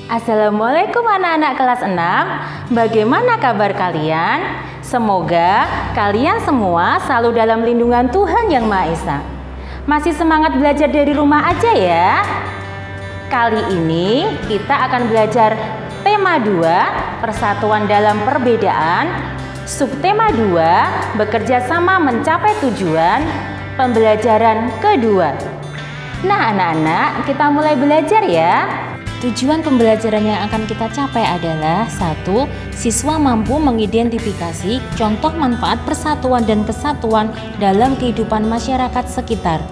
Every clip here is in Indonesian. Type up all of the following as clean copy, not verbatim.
Assalamualaikum anak-anak kelas 6. Bagaimana kabar kalian? Semoga kalian semua selalu dalam lindungan Tuhan Yang Maha Esa. Masih semangat belajar dari rumah aja ya. Kali ini kita akan belajar tema 2, persatuan dalam perbedaan. Subtema 2, bekerja sama mencapai tujuan. Pembelajaran kedua. Nah anak-anak, kita mulai belajar ya. Tujuan pembelajaran yang akan kita capai adalah 1. Siswa mampu mengidentifikasi contoh manfaat persatuan dan kesatuan dalam kehidupan masyarakat sekitar.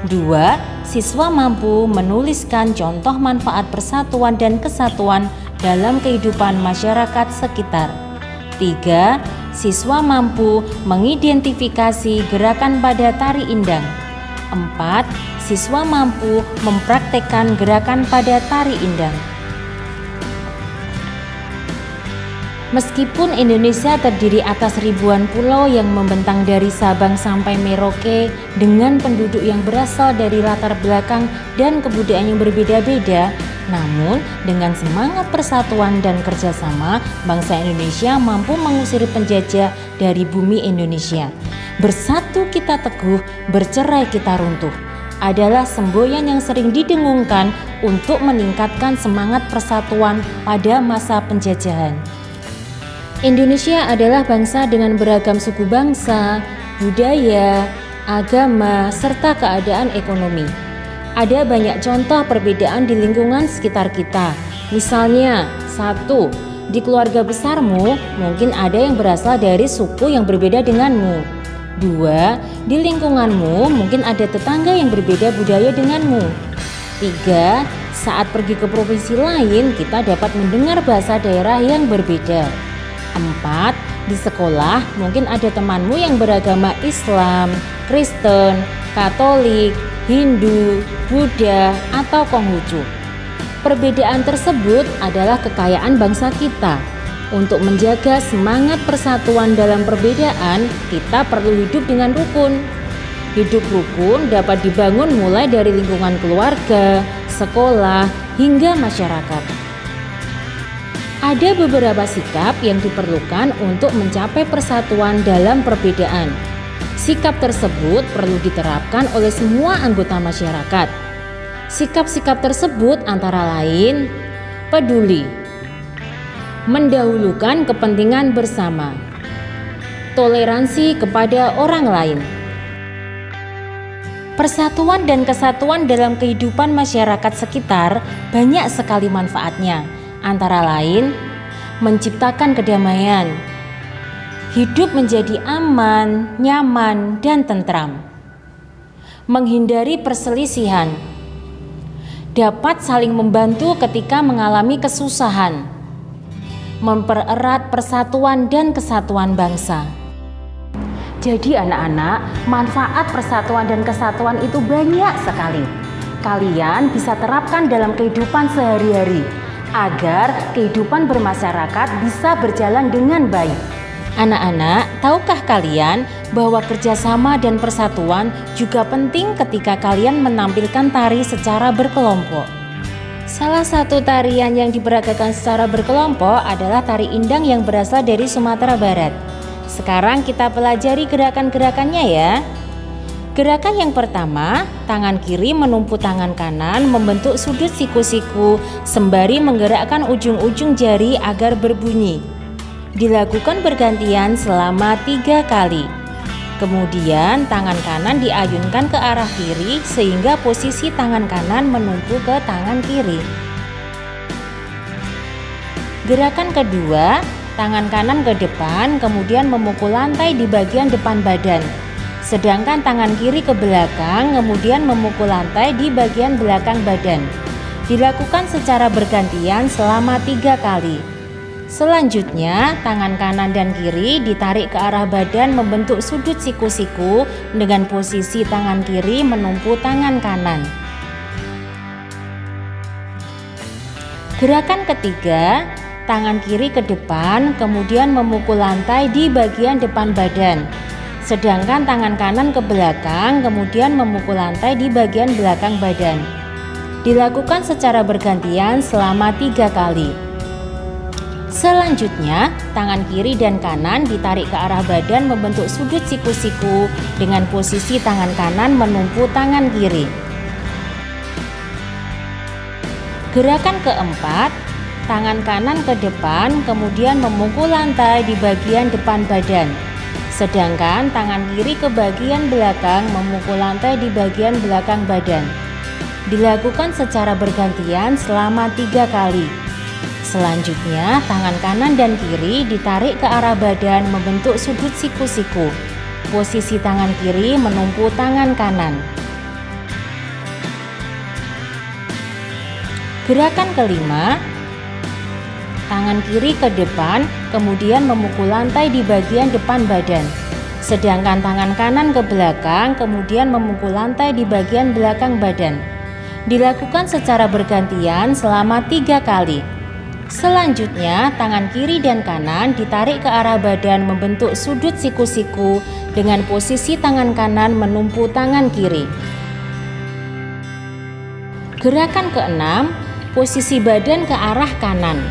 2. Siswa mampu menuliskan contoh manfaat persatuan dan kesatuan dalam kehidupan masyarakat sekitar. 3. Siswa mampu mengidentifikasi gerakan pada tari indang. 4. Siswa mampu mempraktekkan gerakan pada tari indang. Meskipun Indonesia terdiri atas ribuan pulau yang membentang dari Sabang sampai Merauke dengan penduduk yang berasal dari latar belakang dan kebudayaan yang berbeda-beda, namun dengan semangat persatuan dan kerjasama, bangsa Indonesia mampu mengusir penjajah dari bumi Indonesia. Bersatu kita teguh, bercerai kita runtuh adalah semboyan yang sering didengungkan untuk meningkatkan semangat persatuan pada masa penjajahan. Indonesia adalah bangsa dengan beragam suku bangsa, budaya, agama, serta keadaan ekonomi. Ada banyak contoh perbedaan di lingkungan sekitar kita. Misalnya, 1. Di keluarga besarmu mungkin ada yang berasal dari suku yang berbeda denganmu. 2. Di lingkunganmu mungkin ada tetangga yang berbeda budaya denganmu. 3. Saat pergi ke provinsi lain kita dapat mendengar bahasa daerah yang berbeda. 4. Di sekolah mungkin ada temanmu yang beragama Islam, Kristen, Katolik, Hindu, Buddha, atau Konghucu. Perbedaan tersebut adalah kekayaan bangsa kita. Untuk menjaga semangat persatuan dalam perbedaan, kita perlu hidup dengan rukun. Hidup rukun dapat dibangun mulai dari lingkungan keluarga, sekolah, hingga masyarakat. Ada beberapa sikap yang diperlukan untuk mencapai persatuan dalam perbedaan. Sikap tersebut perlu diterapkan oleh semua anggota masyarakat. Sikap-sikap tersebut antara lain: peduli, mendahulukan kepentingan bersama, toleransi kepada orang lain. Persatuan dan kesatuan dalam kehidupan masyarakat sekitar banyak sekali manfaatnya, antara lain menciptakan kedamaian, hidup menjadi aman, nyaman, dan tentram, menghindari perselisihan, dapat saling membantu ketika mengalami kesusahan, mempererat persatuan dan kesatuan bangsa. Jadi anak-anak, manfaat persatuan dan kesatuan itu banyak sekali. Kalian bisa terapkan dalam kehidupan sehari-hari agar kehidupan bermasyarakat bisa berjalan dengan baik. Anak-anak, tahukah kalian bahwa kerjasama dan persatuan juga penting ketika kalian menampilkan tari secara berkelompok? Salah satu tarian yang diperagakan secara berkelompok adalah tari indang yang berasal dari Sumatera Barat. Sekarang kita pelajari gerakan-gerakannya ya. Gerakan yang pertama, tangan kiri menumpu tangan kanan membentuk sudut siku-siku sembari menggerakkan ujung-ujung jari agar berbunyi. Dilakukan bergantian selama 3 kali. Kemudian tangan kanan diayunkan ke arah kiri sehingga posisi tangan kanan menumpu ke tangan kiri. Gerakan kedua, tangan kanan ke depan kemudian memukul lantai di bagian depan badan. Sedangkan tangan kiri ke belakang kemudian memukul lantai di bagian belakang badan. Dilakukan secara bergantian selama 3 kali. Selanjutnya, tangan kanan dan kiri ditarik ke arah badan membentuk sudut siku-siku dengan posisi tangan kiri menumpu tangan kanan. Gerakan ketiga, tangan kiri ke depan kemudian memukul lantai di bagian depan badan. Sedangkan tangan kanan ke belakang kemudian memukul lantai di bagian belakang badan. Dilakukan secara bergantian selama 3 kali. Selanjutnya, tangan kiri dan kanan ditarik ke arah badan membentuk sudut siku-siku dengan posisi tangan kanan menumpu tangan kiri. Gerakan keempat, tangan kanan ke depan kemudian memukul lantai di bagian depan badan. Sedangkan tangan kiri ke bagian belakang memukul lantai di bagian belakang badan. Dilakukan secara bergantian selama 3 kali. Selanjutnya, tangan kanan dan kiri ditarik ke arah badan membentuk sudut siku-siku. Posisi tangan kiri menumpu tangan kanan. Gerakan kelima, tangan kiri ke depan kemudian memukul lantai di bagian depan badan. Sedangkan tangan kanan ke belakang kemudian memukul lantai di bagian belakang badan. Dilakukan secara bergantian selama 3 kali. Selanjutnya, tangan kiri dan kanan ditarik ke arah badan membentuk sudut siku-siku dengan posisi tangan kanan menumpu tangan kiri. Gerakan keenam, posisi badan ke arah kanan.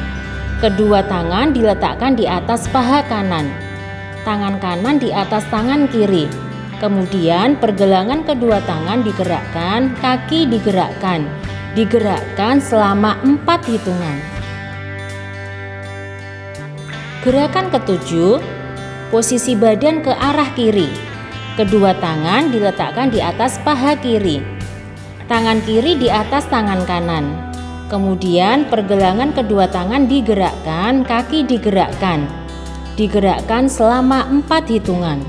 Kedua tangan diletakkan di atas paha kanan. Tangan kanan di atas tangan kiri. Kemudian pergelangan kedua tangan digerakkan, kaki digerakkan. Digerakkan selama 4 hitungan. Gerakan ketujuh, posisi badan ke arah kiri. Kedua tangan diletakkan di atas paha kiri. Tangan kiri di atas tangan kanan. Kemudian pergelangan kedua tangan digerakkan, kaki digerakkan. Digerakkan selama 4 hitungan.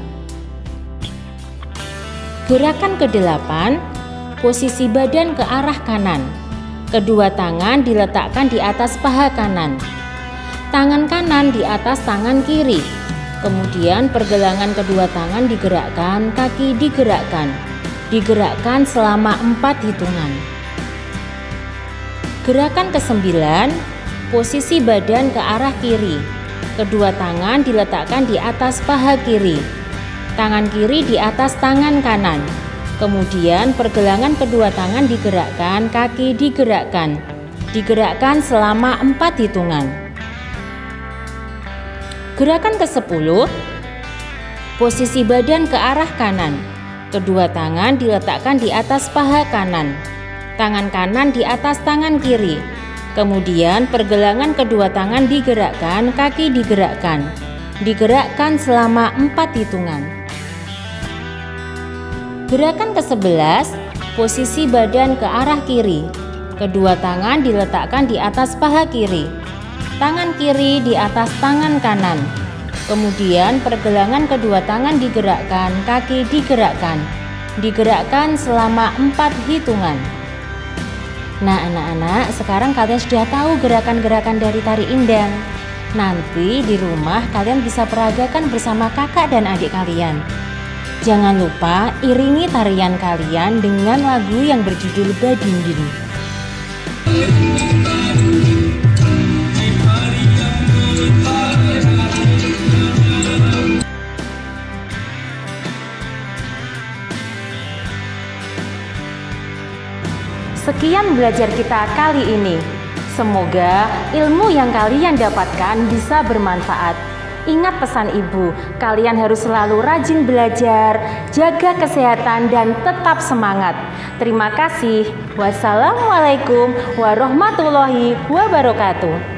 Gerakan ke-8, posisi badan ke arah kanan. Kedua tangan diletakkan di atas paha kanan. Tangan kanan di atas tangan kiri. Kemudian pergelangan kedua tangan digerakkan, kaki digerakkan. Digerakkan selama 4 hitungan. Gerakan ke-9, posisi badan ke arah kiri. Kedua tangan diletakkan di atas paha kiri. Tangan kiri di atas tangan kanan. Kemudian pergelangan kedua tangan digerakkan, kaki digerakkan. Digerakkan selama 4 hitungan. Gerakan ke-10, posisi badan ke arah kanan. Kedua tangan diletakkan di atas paha kanan. Tangan kanan di atas tangan kiri. Kemudian pergelangan kedua tangan digerakkan, kaki digerakkan. Digerakkan selama 4 hitungan. Gerakan ke-11, posisi badan ke arah kiri. Kedua tangan diletakkan di atas paha kiri. Tangan kiri di atas tangan kanan. Kemudian pergelangan kedua tangan digerakkan, kaki digerakkan. Digerakkan selama 4 hitungan. Nah anak-anak, sekarang kalian sudah tahu gerakan-gerakan dari tari indang. Nanti di rumah kalian bisa peragakan bersama kakak dan adik kalian. Jangan lupa iringi tarian kalian dengan lagu yang berjudul Badinding. Sekian belajar kita kali ini. Semoga ilmu yang kalian dapatkan bisa bermanfaat. Ingat pesan ibu, kalian harus selalu rajin belajar, jaga kesehatan dan tetap semangat. Terima kasih. Wassalamualaikum warahmatullahi wabarakatuh.